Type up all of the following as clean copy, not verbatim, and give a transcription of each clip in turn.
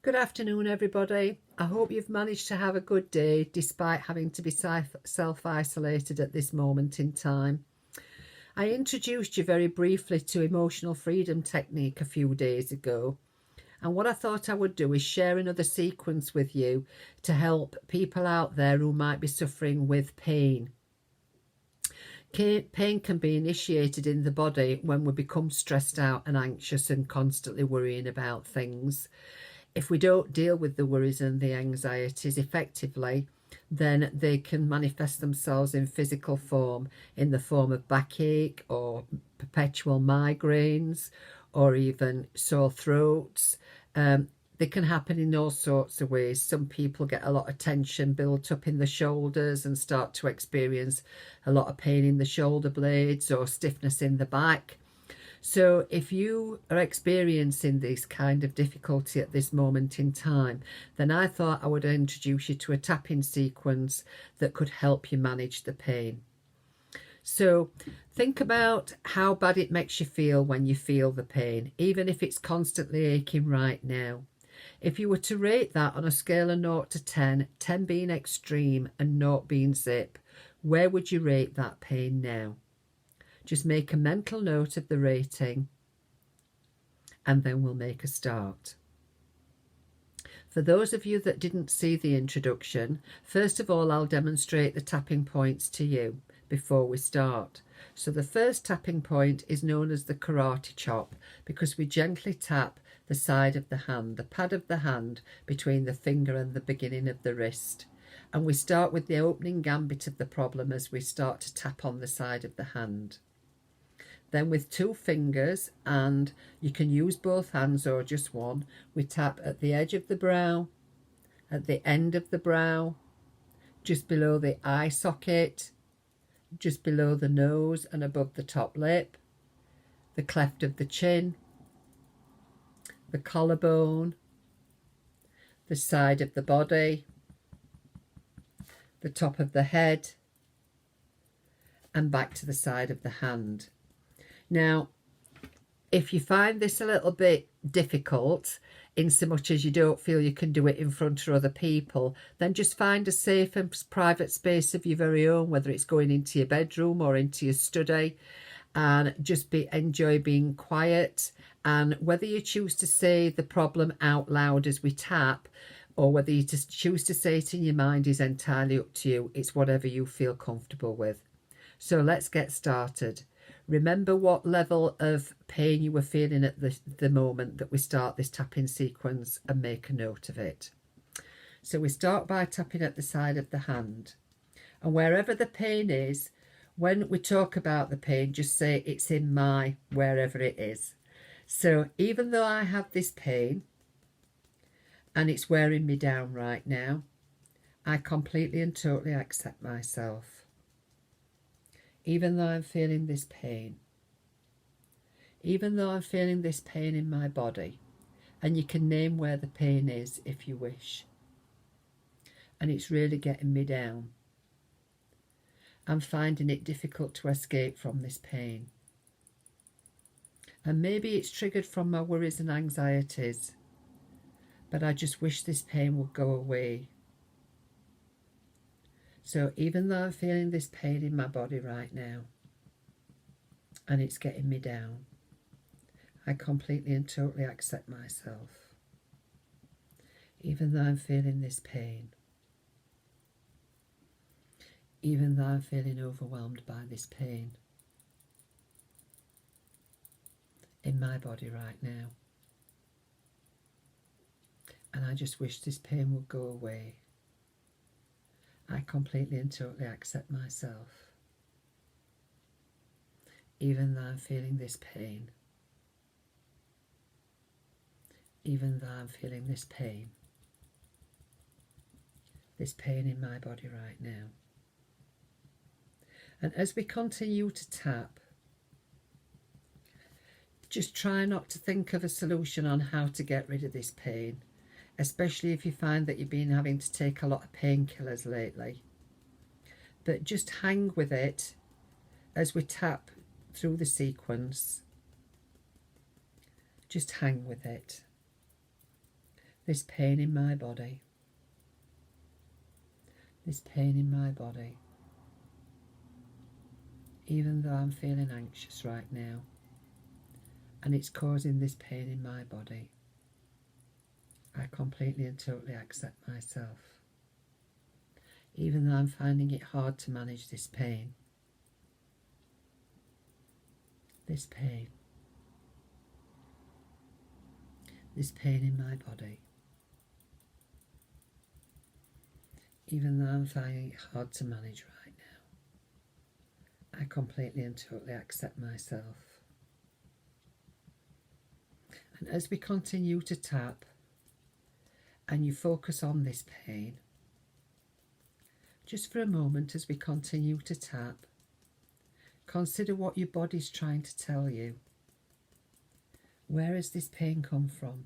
Good afternoon, everybody. I hope you've managed to have a good day despite having to be self-isolated at this moment in time. I introduced you very briefly to Emotional Freedom Technique a few days ago, and what I thought I would do is share another sequence with you to help people out there who might be suffering with pain. Pain can be initiated in the body when we become stressed out and anxious and constantly worrying about things. If we don't deal with the worries and the anxieties effectively, then they can manifest themselves in physical form, in the form of backache or perpetual migraines or even sore throats. They can happen in all sorts of ways. Some people get a lot of tension built up in the shoulders and start to experience a lot of pain in the shoulder blades or stiffness in the back. So if you are experiencing this kind of difficulty at this moment in time, then I thought I would introduce you to a tapping sequence that could help you manage the pain. So think about how bad it makes you feel when you feel the pain, even if it's constantly aching right now. If you were to rate that on a scale of 0 to 10, 10 being extreme and 0 being zip, where would you rate that pain now? Just make a mental note of the rating and then we'll make a start. For those of you that didn't see the introduction, first of all I'll demonstrate the tapping points to you before we start. So the first tapping point is known as the karate chop because we gently tap the side of the hand, the pad of the hand between the finger and the beginning of the wrist. And we start with the opening gambit of the problem as we start to tap on the side of the hand. Then with 2 fingers, and you can use both hands or just one, we tap at the edge of the brow, at the end of the brow, just below the eye socket, just below the nose and above the top lip, the cleft of the chin, the collarbone, the side of the body, the top of the head, and back to the side of the hand. Now, if you find this a little bit difficult, in so much as you don't feel you can do it in front of other people, then just find a safe and private space of your very own, whether it's going into your bedroom or into your study, and just enjoy being quiet. And whether you choose to say the problem out loud as we tap, or whether you just choose to say it in your mind is entirely up to you. It's whatever you feel comfortable with. So let's get started. Remember what level of pain you were feeling at the moment that we start this tapping sequence and make a note of it. So we start by tapping at the side of the hand. And wherever the pain is, when we talk about the pain, just say it's in my wherever it is. So even though I have this pain and it's wearing me down right now, I completely and totally accept myself. Even though I'm feeling this pain, even though I'm feeling this pain in my body, and you can name where the pain is if you wish, and it's really getting me down. I'm finding it difficult to escape from this pain. And maybe it's triggered from my worries and anxieties, but I just wish this pain would go away. So even though I'm feeling this pain in my body right now, and it's getting me down, I completely and totally accept myself. Even though I'm feeling this pain, even though I'm feeling overwhelmed by this pain in my body right now, and I just wish this pain would go away. I completely and totally accept myself. Even though I'm feeling this pain, even though I'm feeling this pain in my body right now. And as we continue to tap, just try not to think of a solution on how to get rid of this pain, especially if you find that you've been having to take a lot of painkillers lately. But just hang with it as we tap through the sequence. Just hang with it. This pain in my body. This pain in my body. Even though I'm feeling anxious right now, and it's causing this pain in my body, I completely and totally accept myself. Even though I'm finding it hard to manage this pain. This pain. This pain in my body. Even though I'm finding it hard to manage right now, I completely and totally accept myself. And as we continue to tap, and you focus on this pain, just for a moment as we continue to tap, consider what your body's trying to tell you. Where has this pain come from?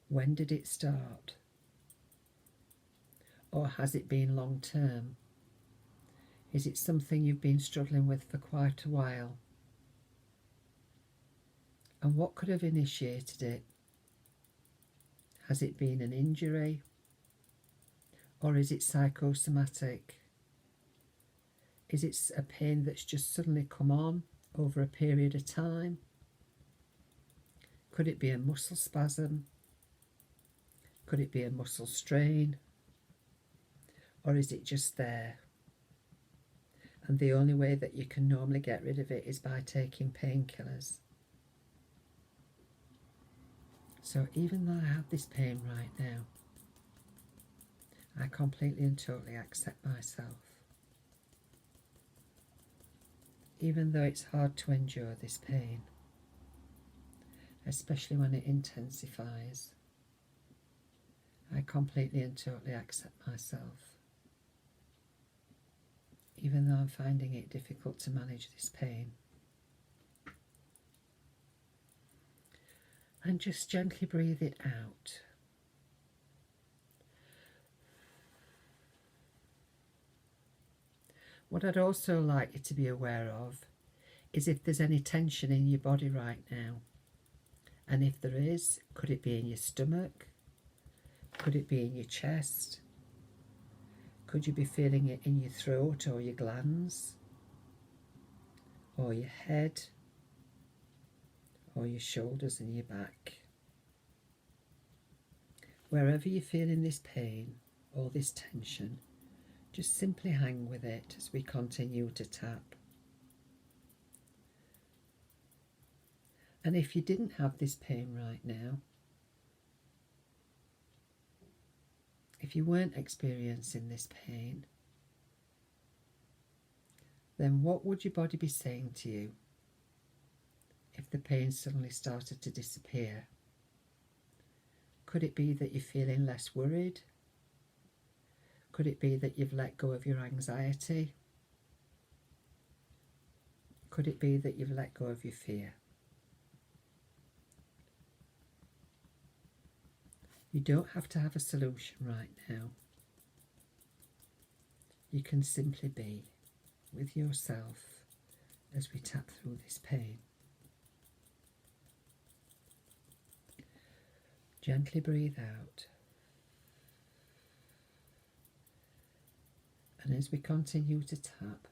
When did it start? Or has it been long term? Is it something you've been struggling with for quite a while? And what could have initiated it? Has it been an injury? Or is it psychosomatic? Is it a pain that's just suddenly come on over a period of time? Could it be a muscle spasm? Could it be a muscle strain? Or is it just there? And the only way that you can normally get rid of it is by taking painkillers. So even though I have this pain right now, I completely and totally accept myself. Even though it's hard to endure this pain, especially when it intensifies, I completely and totally accept myself. Even though I'm finding it difficult to manage this pain. And just gently breathe it out. What I'd also like you to be aware of is if there's any tension in your body right now. And if there is, could it be in your stomach? Could it be in your chest? Could you be feeling it in your throat or your glands? Or your head? Or your shoulders and your back? Wherever you're feeling this pain or this tension, just simply hang with it as we continue to tap. And if you didn't have this pain right now, if you weren't experiencing this pain, then what would your body be saying to you if the pain suddenly started to disappear? Could it be that you're feeling less worried? Could it be that you've let go of your anxiety? Could it be that you've let go of your fear? You don't have to have a solution right now. You can simply be with yourself as we tap through this pain. Gently breathe out. And as we continue to tap,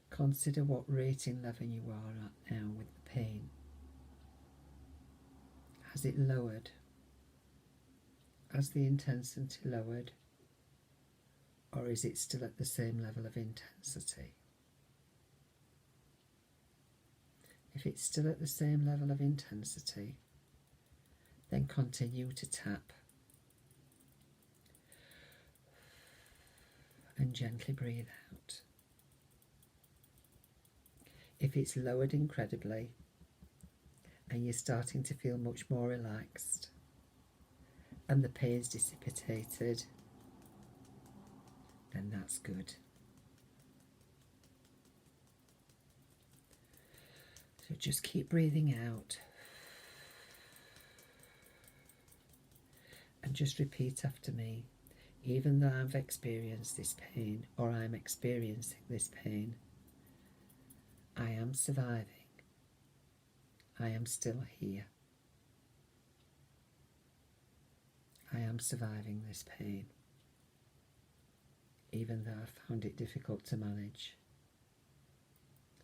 consider what rating level you are at now with the pain. Has it lowered? Has the intensity lowered? Or is it still at the same level of intensity? If it's still at the same level of intensity, then continue to tap. And gently breathe out. If it's lowered incredibly and you're starting to feel much more relaxed and the pain's dissipated, then that's good. So just keep breathing out and just repeat after me. Even though I've experienced this pain, or I'm experiencing this pain, I am surviving. I am still here. I'm surviving this pain, even though I found it difficult to manage,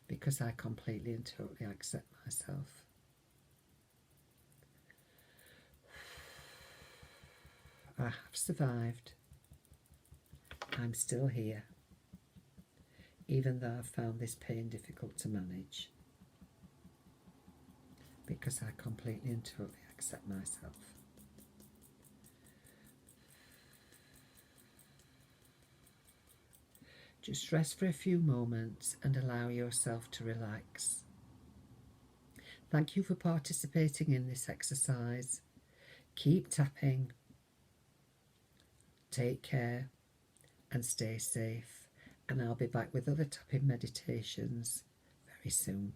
because I completely and totally accept myself. I have survived. I'm still here, even though I've found this pain difficult to manage, because I completely and totally accept myself. Just rest for a few moments and allow yourself to relax. Thank you for participating in this exercise. Keep tapping. Take care and stay safe. And I'll be back with other tapping meditations very soon.